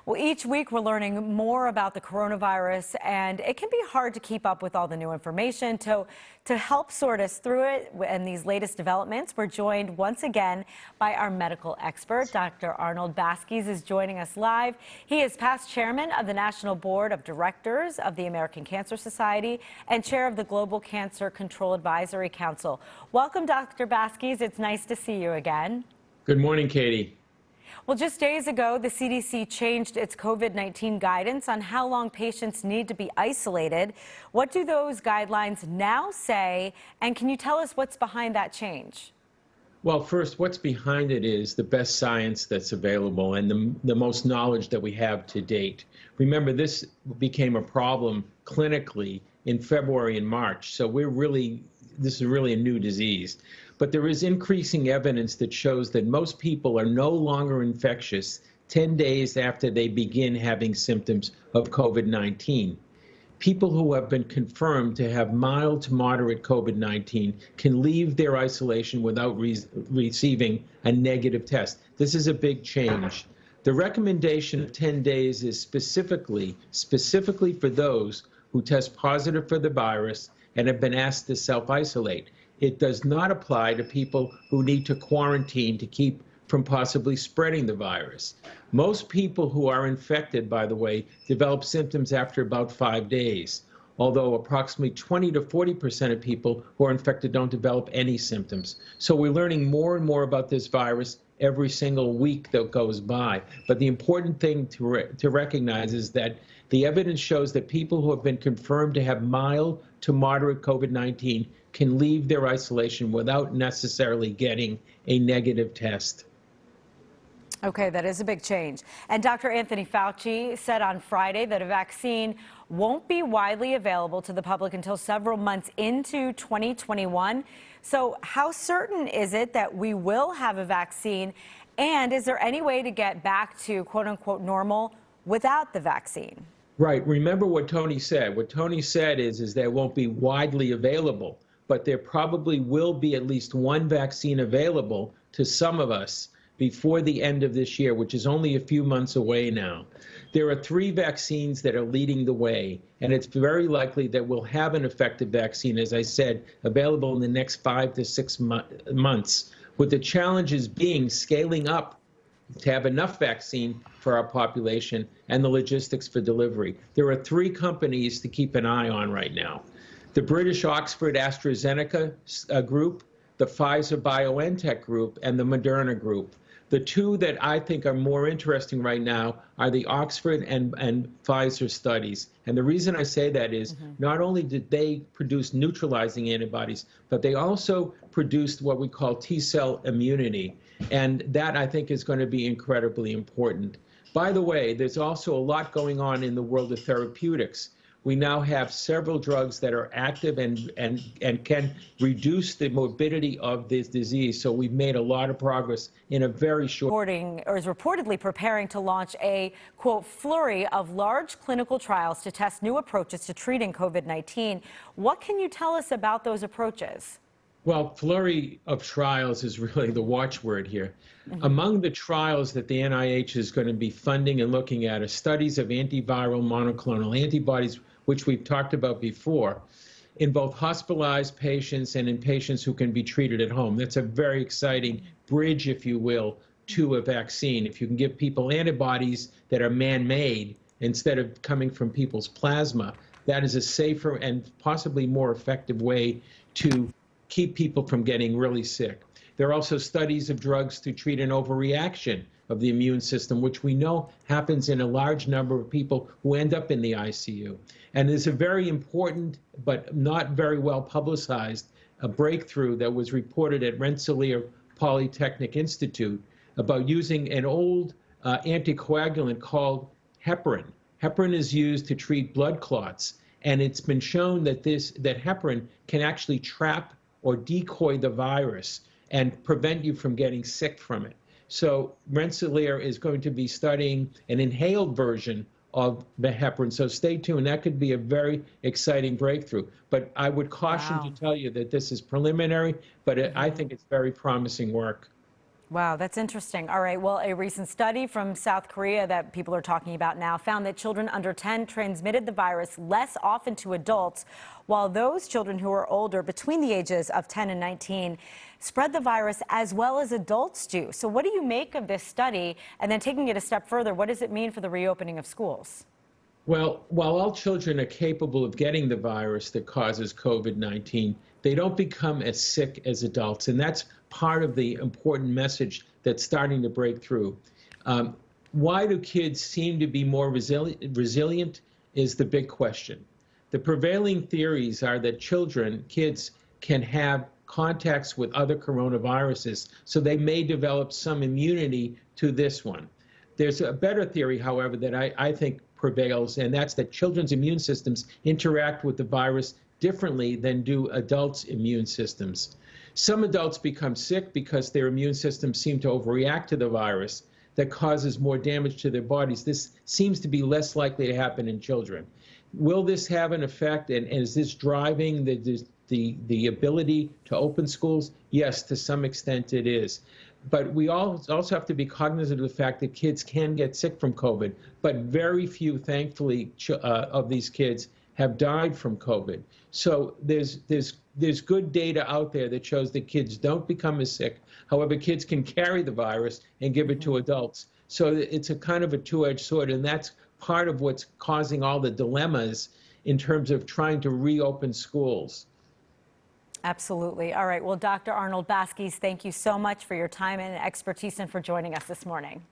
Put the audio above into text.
Well, each week we're learning more about the coronavirus, and it can be hard to keep up with all the new information. To help sort us through it and these latest developments, we're joined once again by our medical expert. Dr. Arnold Baskies is joining us live. He is past chairman of the National Board of Directors of the American Cancer Society and chair of the Global Cancer Control Advisory Council. Welcome, Dr. Baskies. It's nice to see you again. Good morning, Katie. Well, just days ago, the CDC changed its COVID-19 guidance on how long patients need to be isolated. What do those guidelines now say, and can you tell us what's behind that change? Well, first, what's behind it is the best science that's available and the most knowledge that we have to date. Remember, this became a problem clinically in February and March, so this is really a new disease. But there is increasing evidence that shows that most people are no longer infectious 10 days after they begin having symptoms of COVID-19. People who have been confirmed to have mild to moderate COVID-19 can leave their isolation without receiving a negative test. This is a big change. The recommendation of 10 days is specifically for those who test positive for the virus and have been asked to self-isolate. It does not apply to people who need to quarantine to keep from possibly spreading the virus. Most people who are infected, by the way, develop symptoms after about 5 days, although approximately 20 to 40% of people who are infected don't develop any symptoms. So we're learning more and more about this virus every single week that goes by. But the important thing to recognize is that the evidence shows that people who have been confirmed to have mild to moderate COVID-19 can leave their isolation without necessarily getting a negative test. Okay, that is a big change. And Dr. Anthony Fauci said on Friday that a vaccine won't be widely available to the public until several months into 2021. So how certain is it that we will have a vaccine? And is there any way to get back to quote unquote normal without the vaccine? Right. Remember what Tony said. What Tony said is that it won't be widely available, but there probably will be at least one vaccine available to some of us before the end of this year, which is only a few months away now. There are 3 vaccines that are leading the way, and it's very likely that we'll have an effective vaccine, as I said, available in the next 5 to 6 months, with the challenges being scaling up to have enough vaccine for our population and the logistics for delivery. There are 3 companies to keep an eye on right now: the British Oxford AstraZeneca group, the Pfizer BioNTech group, and the Moderna group. The 2 that I think are more interesting right now are the Oxford and Pfizer studies. And the reason I say that is not only did they produce neutralizing antibodies, but they also produced what we call T-cell immunity. And that, I think, is going to be incredibly important. By the way, there's also a lot going on in the world of therapeutics. We now have several drugs that are active and can reduce the morbidity of this disease. So we've made a lot of progress in a very short. Is reportedly preparing to launch a, quote, flurry of large clinical trials to test new approaches to treating COVID-19. What can you tell us about those approaches? Well, flurry of trials is really the watchword here. Among the trials that the NIH is going to be funding and looking at are studies of antiviral monoclonal antibodies, which we've talked about before, in both hospitalized patients and in patients who can be treated at home. That's a very exciting bridge, if you will, to a vaccine. If you can give people antibodies that are man-made instead of coming from people's plasma, that is a safer and possibly more effective way to keep people from getting really sick. There are also studies of drugs to treat an overreaction of the immune system, which we know happens in a large number of people who end up in the ICU. And there's a very important, but not very well publicized, a breakthrough that was reported at Rensselaer Polytechnic Institute about using an old anticoagulant called heparin. Heparin is used to treat blood clots, and it's been shown that heparin can actually trap or decoy the virus and prevent you from getting sick from it. So Rensselaer is going to be studying an inhaled version of the heparin. So stay tuned. That could be a very exciting breakthrough. But I would caution to tell you that this is preliminary, but I think it's very promising work. Wow, that's interesting. All right, well, a recent study from South Korea that people are talking about now found that children under 10 transmitted the virus less often to adults, while those children who are older, between the ages of 10 and 19, spread the virus as well as adults do. So what do you make of this study? And then taking it a step further, what does it mean for the reopening of schools? Well, while all children are capable of getting the virus that causes COVID-19, they don't become as sick as adults. And that's part of the important message that's starting to break through. Why do kids seem to be more resilient is the big question. The prevailing theories are that kids can have contacts with other coronaviruses, so they may develop some immunity to this one. There's a better theory, however, that I think prevails, and that's that children's immune systems interact with the virus differently than do adults' immune systems. Some adults become sick because their immune systems seem to overreact to the virus that causes more damage to their bodies. This seems to be less likely to happen in children. Will this have an effect, and is this driving the ability to open schools? Yes, to some extent it is. But we also have to be cognizant of the fact that kids can get sick from COVID, but very few, thankfully, of these kids have died from COVID. So there's good data out there that shows that kids don't become as sick. However, kids can carry the virus and give it to adults. So it's a kind of a two-edged sword, and that's part of what's causing all the dilemmas in terms of trying to reopen schools. Absolutely. All right. Well, Dr. Arnold Baskies, thank you so much for your time and expertise and for joining us this morning.